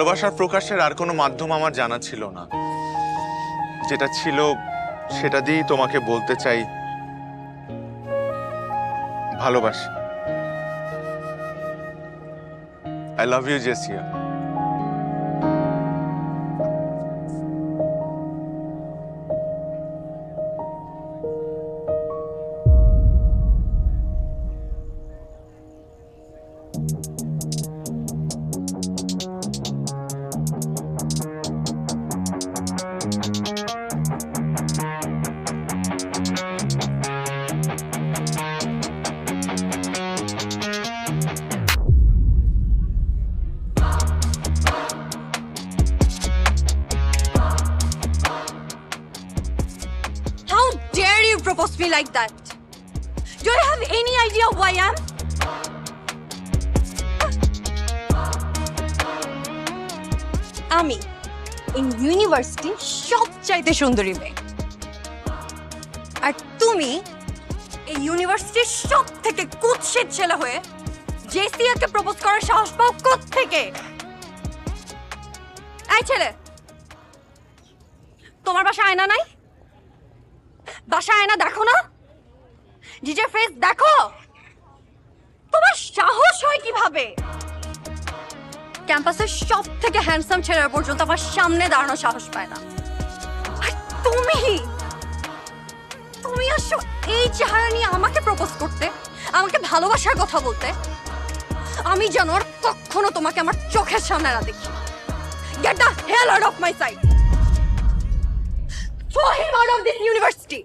ভালোবাসার প্রকাশের আর কোনো মাধ্যম আমার জানা ছিল না। যেটা ছিল সেটা দিয়েই তোমাকে বলতে চাই, ভালোবাসি। আই লাভ ইউ জেসিয়া। How dare you propose me like that? Do you have any idea who I am? আমি in university সবচাইতে সুন্দরী মেয়ে। আর তুমি এই ইউনিভার্সিটির সব থেকে কুৎসিত ছেলে হয়ে জেসিয়াকে প্রপোজ করার সাহস পাও কোত্থেকে? এই ছেলে, তোমার বাসায় আয়না নাই? বাসায় আয়না দেখো না? নিজের ফেস দেখো। তোমার সাহস হয় কিভাবে ক্যাম্পাসের সব থেকে হ্যান্ডসাম ছেলেরা পর্যন্ত আমার সামনে দাঁড়ানোর সাহস পায় না? আর তুমি তুমি আসো এই চেহারা নিয়ে আমাকে প্রপোজ করতে, আমাকে ভালোবাসার কথা বলতে। আমি যেন আর কখনো তোমাকে আমার চোখের সামনে না দেখি। Get the hell out of my sight! Throw him out of this university!